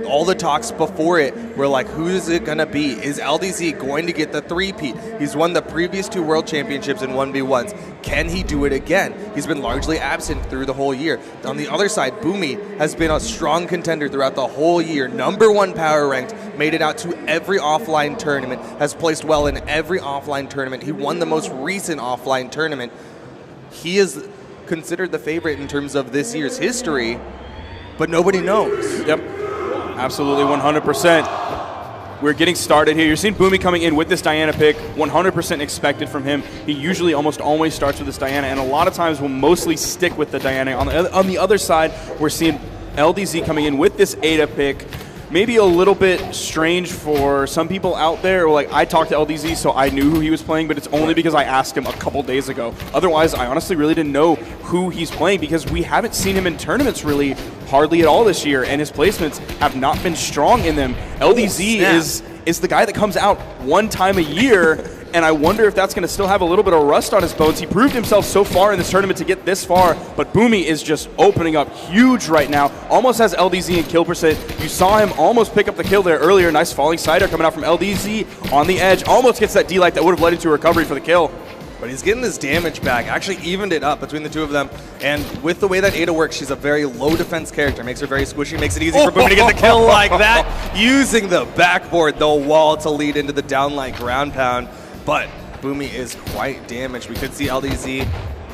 All the talks before it were like, who is it going to be? Is LDZ going to get the three-peat? He's won the previous 2 world championships in 1v1s. Can he do it again? He's been largely absent through the whole year. On the other side, Boomy has been a strong contender throughout the whole year. #1 power ranked, made it out to every offline tournament, has placed well in every offline tournament. He won the most recent offline tournament. He is considered the favorite in terms of this year's history, but nobody knows. Yep, absolutely 100%. We're getting started here. You're seeing Boomy coming in with this Diana pick, 100% expected from him. He usually almost always starts with this Diana, and a lot of times will mostly stick with the Diana. On the other side, we're seeing LDZ coming in with this Ada pick. Maybe a little bit strange for some people out there. Like, I talked to LDZ, so I knew who he was playing, but it's only because I asked him a couple days ago. Otherwise, I honestly really didn't know who he's playing because we haven't seen him in tournaments really hardly at all this year, and his placements have not been strong in them. LDZ is the guy that comes out 1 time a year, and I wonder if that's going to still have a little bit of rust on his bones. He proved himself so far in this tournament to get this far, but Boomy is just opening up huge right now. Almost has LDZ in kill percent. You saw him almost pick up the kill there earlier. Nice falling cider coming out from LDZ on the edge. Almost gets that D-Light that would have led into a recovery for the kill. But he's getting his damage back. Actually evened it up between the two of them. And with the way that Ada works, she's a very low defense character. Makes her very squishy, makes it easy for Boomy to get the kill like that. Using the backboard, the wall to lead into the downlight ground pound. But Boomy is quite damaged. We could see LDZ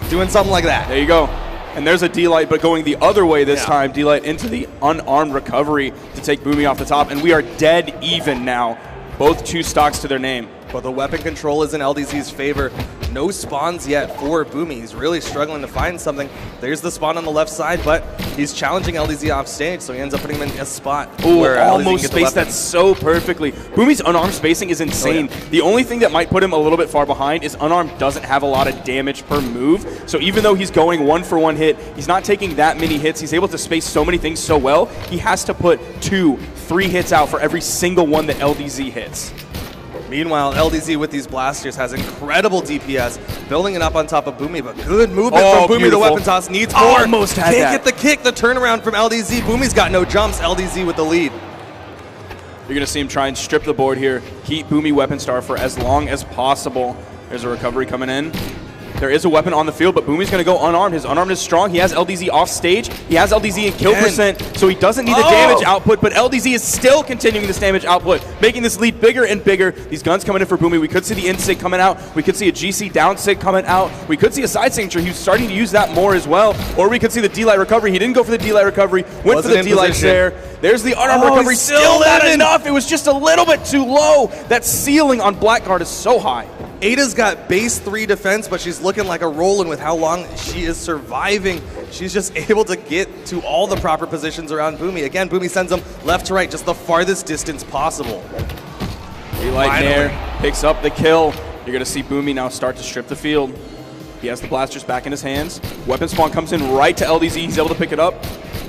doing something like that. There you go. And there's a D-Light, but going the other way this time. D-Light into the unarmed recovery to take Boomy off the top. And we are dead even now. Both 2 stocks to their name. But the weapon control is in LDZ's favor. No spawns yet for Boomy. He's really struggling to find something. There's the spawn on the left side, but he's challenging LDZ off stage, so he ends up putting him in a spot where almost spaced that so perfectly. Boomy's unarmed spacing is insane. The only thing that might put him a little bit far behind is unarmed doesn't have a lot of damage per move. So even though he's going 1-for-1 hit, he's not taking that many hits. He's able to space so many things so well. He has to put 2-3 hits out for every single one that LDZ hits. Meanwhile, LDZ with these blasters has incredible DPS, building it up on top of Boomy, but good movement from Boomy. Beautiful. The weapon toss needs more. Almost had Can't that. get the kick, the turnaround from LDZ. Boomy's got no jumps. LDZ with the lead. You're going to see him try and strip the board here, keep Boomy weapon star for as long as possible. There's a recovery coming in. There is a weapon on the field, but Boomy's going to go unarmed. His unarmed is strong. He has LDZ off stage. He has LDZ in kill percent, so he doesn't need the damage output, but LDZ is still continuing this damage output, making this lead bigger and bigger. These guns coming in for Boomy. We could see the in-sig coming out. We could see a GC down-sig coming out. We could see a side signature. He's starting to use that more as well. Or we could see the D-Light recovery. He didn't go for the D-Light recovery. Went for the D-Light there. There's the unarmed recovery. Still not enough. It was just a little bit too low. That ceiling on Blackguard is so high. Ada's got base 3 defense, but she's looking like a Roland with how long she is surviving. She's just able to get to all the proper positions around Boomy. Again, Boomy sends them left to right, just the farthest distance possible. D-Light Nair picks up the kill. You're going to see Boomy now start to strip the field. He has the blasters back in his hands. Weapon spawn comes in right to LDZ. He's able to pick it up.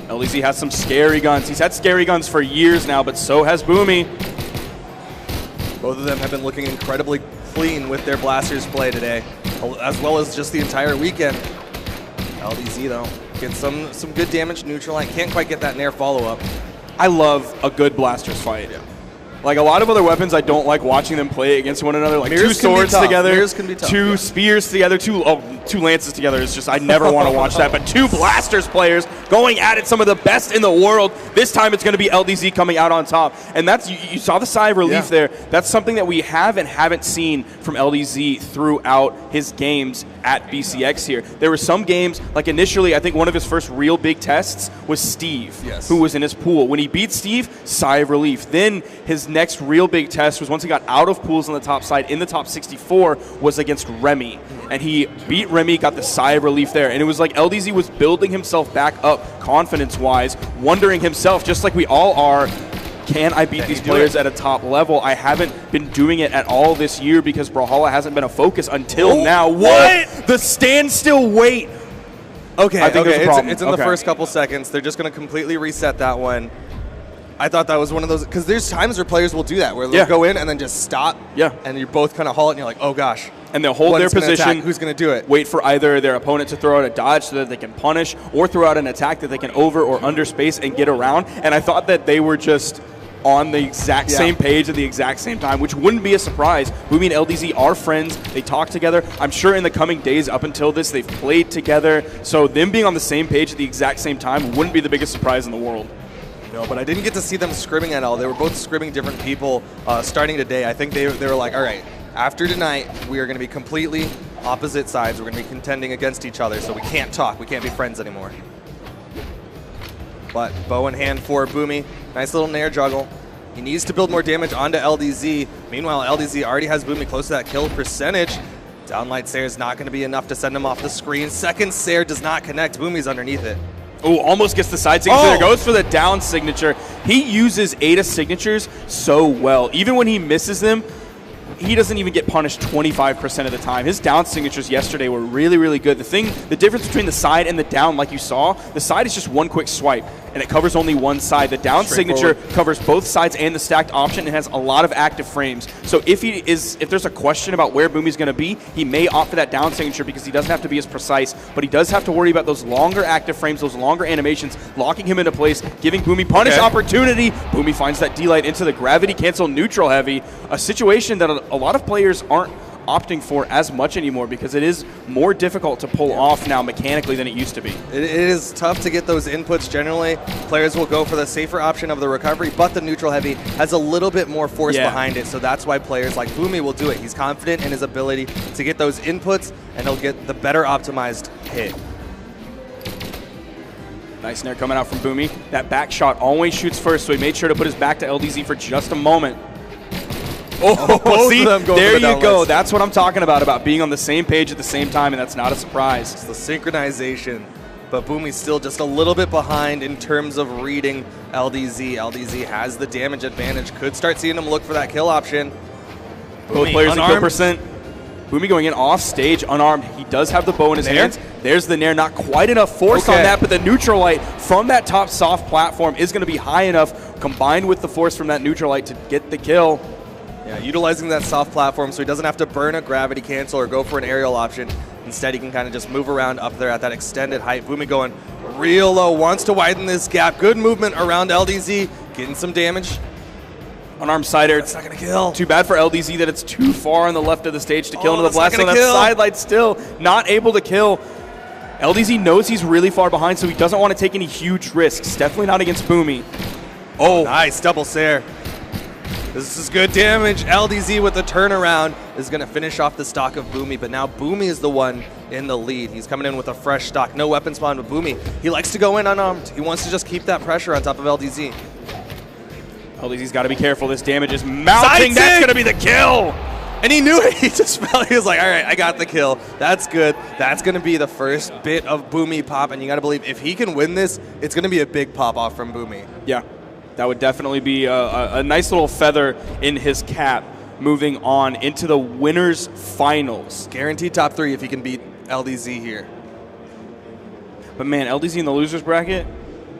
LDZ has some scary guns. He's had scary guns for years now, but so has Boomy. Both of them have been looking incredibly clean with their blasters play today, as well as just the entire weekend. LDZ, though, gets some good damage neutral. Can't quite get that Nair follow-up. I love a good blasters fight. Yeah. Like a lot of other weapons, I don't like watching them play against one another. Like Mirrors 2 swords together, Mirrors can be tough, 2 spears together, 2 lances together. It's just, I never want to watch that. But 2 blasters players going at it, some of the best in the world. This time it's going to be LDZ coming out on top. And that's, you saw the sigh of relief there. That's something that we haven't seen from LDZ throughout his games at BCX here. There were some games, like initially, I think one of his first real big tests was Steve, who was in his pool. When he beat Steve, sigh of relief. Then his next real big test was once he got out of pools on the top side in the top 64 was against Remy. And he beat Remy, got the sigh of relief there. And it was like LDZ was building himself back up confidence-wise, wondering himself, just like we all are, can I beat these players at a top level? I haven't been doing it at all this year because Brawlhalla hasn't been a focus until now. What? The standstill wait. Okay, it's in the first couple seconds. They're just going to completely reset that one. I thought that was one of those, because there's times where players will do that, where they'll go in and then just stop. Yeah. And you both kind of halt, and you're like, oh gosh. And they'll hold their position. Who's going to do it? Wait for either their opponent to throw out a dodge so that they can punish, or throw out an attack that they can over or under space and get around. And I thought that they were just on the exact same page at the exact same time, which wouldn't be a surprise. Boomy and LDZ are friends. They talk together. I'm sure in the coming days up until this, they've played together. So them being on the same page at the exact same time wouldn't be the biggest surprise in the world. No, but I didn't get to see them scrimming at all. They were both scrimming different people starting today. I think they were like, all right, after tonight, we are going to be completely opposite sides. We're going to be contending against each other, so we can't talk. We can't be friends anymore. But bow in hand for Boomy. Nice little nair juggle. He needs to build more damage onto LDZ. Meanwhile, LDZ already has Boomy close to that kill percentage. Downlight Sair is not going to be enough to send him off the screen. Second Sair does not connect. Boomy's underneath it. Oh, almost gets the side signature. There goes for the down signature. He uses Ada signatures so well. Even when he misses them, he doesn't even get punished 25% of the time. His down signatures yesterday were really, really good. The difference between the side and the down, like you saw, the side is just one quick swipe, and it covers only one side. The down signature covers both sides and the stacked option and has a lot of active frames. So if there's a question about where Boomy's going to be, he may opt for that down signature because he doesn't have to be as precise, but he does have to worry about those longer active frames, those longer animations, locking him into place, giving Boomy punish opportunity. Boomy finds that D-Light into the gravity cancel neutral heavy, a situation that a lot of players aren't opting for as much anymore because it is more difficult to pull off now mechanically than it used to be. It is tough to get those inputs generally. Players will go for the safer option of the recovery, but the neutral heavy has a little bit more force behind it, so that's why players like Boomy will do it. He's confident in his ability to get those inputs, and he'll get the better optimized hit. Nice nair coming out from Boomy. That back shot always shoots first, so he made sure to put his back to LDZ for just a moment. See, there you go. That's what I'm talking about being on the same page at the same time, and that's not a surprise. It's the synchronization, but Boomy's still just a little bit behind in terms of reading LDZ. LDZ has the damage advantage. Could start seeing him look for that kill option. Both players in kill percent. Boomy going in off stage, unarmed. He does have the bow in his hands. There's the nair. Not quite enough force on that, but the neutral light from that top soft platform is going to be high enough, combined with the force from that neutral light, to get the kill. Yeah, utilizing that soft platform so he doesn't have to burn a gravity cancel or go for an aerial option. Instead, he can kind of just move around up there at that extended height. Boomy going real low, wants to widen this gap. Good movement around LDZ, getting some damage. Unarmed side air. It's not going to kill. Too bad for LDZ that it's too far on the left of the stage to kill into the blast on that side light. Still not able to kill. LDZ knows he's really far behind, so he doesn't want to take any huge risks. Definitely not against Boomy. Oh, nice double Sair. This is good damage. LDZ with the turnaround is going to finish off the stock of Boomy, but now Boomy is the one in the lead. He's coming in with a fresh stock. No weapon spawn with Boomy. He likes to go in unarmed. He wants to just keep that pressure on top of LDZ. LDZ's got to be careful. This damage is mounting. That's going to be the kill. And he knew it. He just felt, he was like, all right, I got the kill. That's good. That's going to be the first bit of Boomy pop, and you got to believe if he can win this, it's going to be a big pop off from Boomy. Yeah. That would definitely be a nice little feather in his cap moving on into the winners finals. Guaranteed top 3 if he can beat LDZ here. But man, LDZ in the losers bracket,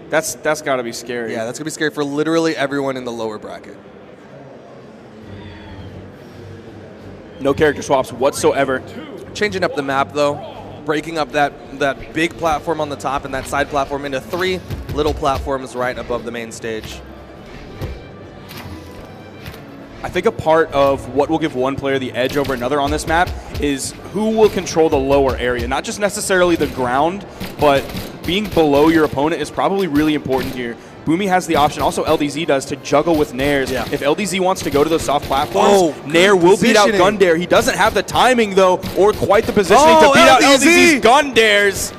that's got to be scary. Yeah, that's going to be scary for literally everyone in the lower bracket. No character swaps whatsoever. Changing up the map though. Breaking up that big platform on the top and that side platform into 3 little platforms right above the main stage. I think a part of what will give one player the edge over another on this map is who will control the lower area. Not just necessarily the ground, but being below your opponent is probably really important here. Boomy has the option, also LDZ does, to juggle with nairs. Yeah. If LDZ wants to go to those soft platforms, nair will beat out gun dare. He doesn't have the timing, though, or quite the positioning to beat out LDZ's gun dares.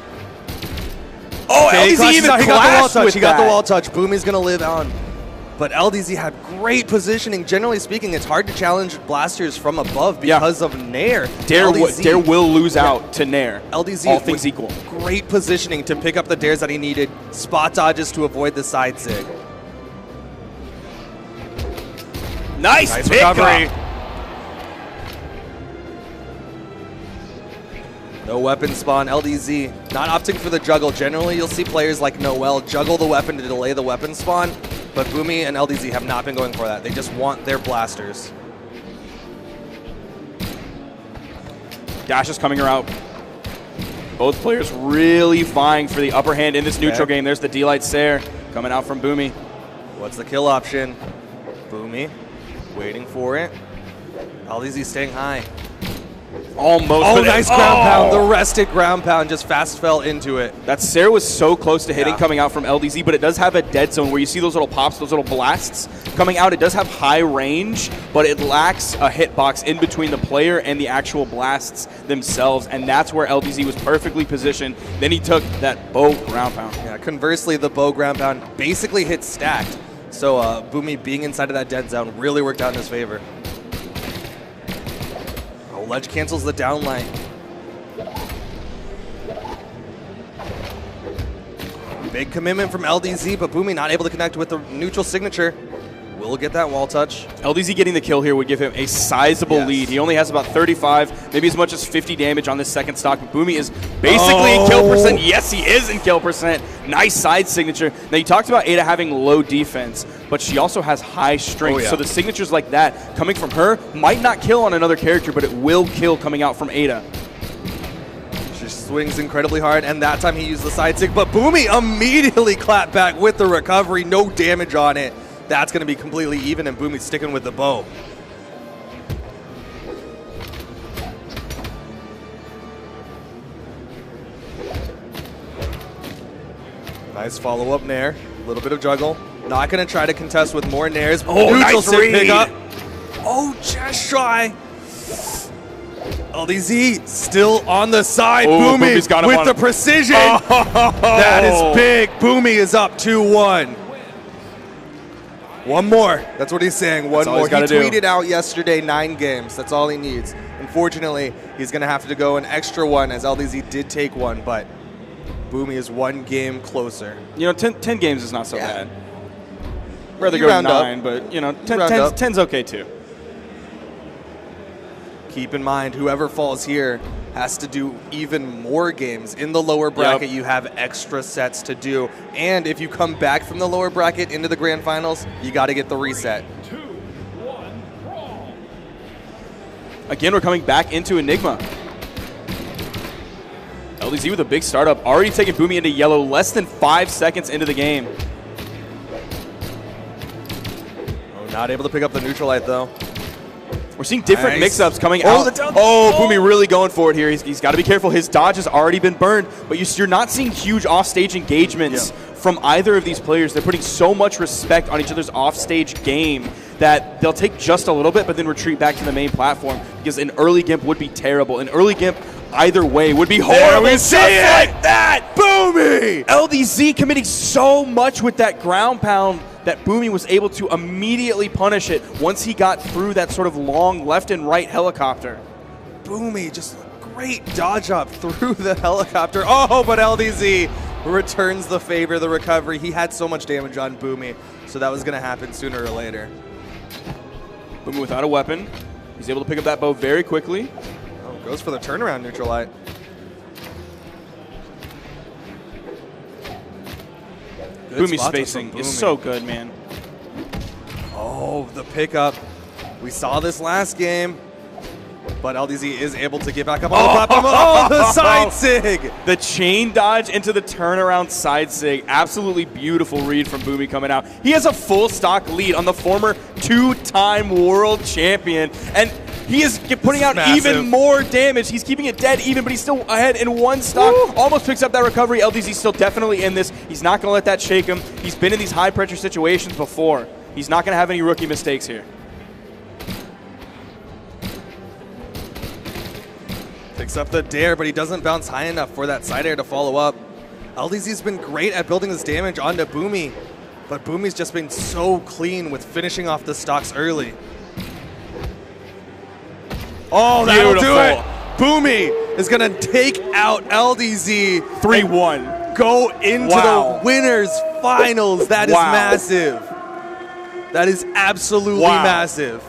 Oh, okay, LDZ even clashed with that. He got the wall touch. Boomy's going to live on. But LDZ had great positioning. Generally speaking, it's hard to challenge blasters from above because of nair. Dare will lose out to nair. LDZ, all things equal. Great positioning to pick up the dares that he needed. Spot dodges to avoid the side zig. Nice recovery. No weapon spawn. LDZ not opting for the juggle. Generally, you'll see players like Noel juggle the weapon to delay the weapon spawn. But but Boomy and LDZ have not been going for that. They just want their blasters. Dash is coming her out. Both players really vying for the upper hand in this neutral game. There's the D-Light Sair coming out from Boomy. What's the kill option? Boomy waiting for it. LDZ staying high. Almost. Oh, nice ground pound. The rested ground pound just fast fell into it. That Sair was so close to hitting coming out from LDZ, but it does have a dead zone where you see those little pops, those little blasts coming out. It does have high range, but it lacks a hitbox in between the player and the actual blasts themselves, and that's where LDZ was perfectly positioned. Then he took that bow ground pound. Yeah, conversely, the bow ground pound basically hit stacked. So Boomy being inside of that dead zone really worked out in his favor. Oh, ledge cancels the downline. Big commitment from LDZ, but Boomy not able to connect with the neutral signature. Will get that wall touch. LDZ getting the kill here would give him a sizable lead. He only has about 35, maybe as much as 50 damage on this second stock, but Boomy is basically in kill percent. Yes, he is in kill percent. Nice side signature. Now, you talked about Ada having low defense, but she also has high strength. So the signatures like that coming from her might not kill on another character, but it will kill coming out from Ada. She swings incredibly hard, and that time he used the side sig, but Boomy immediately clapped back with the recovery. No damage on it. That's going to be completely even, and Boomy's sticking with the bow. Nice follow-up nair. A little bit of juggle. Not going to try to contest with more nairs. Oh, nice read. Pick up. Oh, just shy. LDZ still on the side. Boomy with the precision. That is big. Boomy is up 2-1. One more. That's what he's saying. One more. He tweeted out yesterday 9 games. That's all he needs. Unfortunately, he's going to have to go an extra one as LDZ did take one, but Boomy is 1 game closer. You know, 10 games is not so bad. Rather go 9, but, you know, 10's okay too. Keep in mind, whoever falls here has to do even more games. In the lower bracket, you have extra sets to do. And if you come back from the lower bracket into the grand finals, you got to get the reset. Again, we're coming back into Enigma. LDZ with a big startup, already taking Boomy into yellow less than 5 seconds into the game. Oh, not able to pick up the neutral light, though. We're seeing different mix-ups coming out. Boomy really going for it here. He's got to be careful. His dodge has already been burned, but you're not seeing huge off-stage engagements from either of these players. They're putting so much respect on each other's off-stage game that they'll take just a little bit, but then retreat back to the main platform, because an early gimp would be terrible. An early gimp either way would be horrible. Just like that. Boomy! LDZ committing so much with that ground pound that Boomy was able to immediately punish it once he got through that sort of long left and right helicopter. Boomy, just a great dodge up through the helicopter. Oh, but LDZ returns the favor, the recovery. He had so much damage on Boomy, so that was going to happen sooner or later. Boomy without a weapon. He's able to pick up that bow very quickly. Oh, goes for the turnaround neutral light. Boomy's spacing is so good, man. Oh, the pickup. We saw this last game, but LDZ is able to get back up on the platform. Oh, the side sig! The chain dodge into the turnaround side sig. Absolutely beautiful read from Boomy coming out. He has a full stock lead on the former 2-time world champion, and he is putting out even more damage. He's keeping it dead even, but he's still ahead in 1 stock. Woo. Almost picks up that recovery. LDZ's still definitely in this. He's not going to let that shake him. He's been in these high-pressure situations before. He's not going to have any rookie mistakes here. Picks up the dare, but he doesn't bounce high enough for that side air to follow up. LDZ's been great at building this damage onto Boomy, but Boomy's just been so clean with finishing off the stocks early. Oh, that'll do it. Boomy is going to take out LDZ. 3-1. Go into the winners finals. That is massive. That is absolutely massive.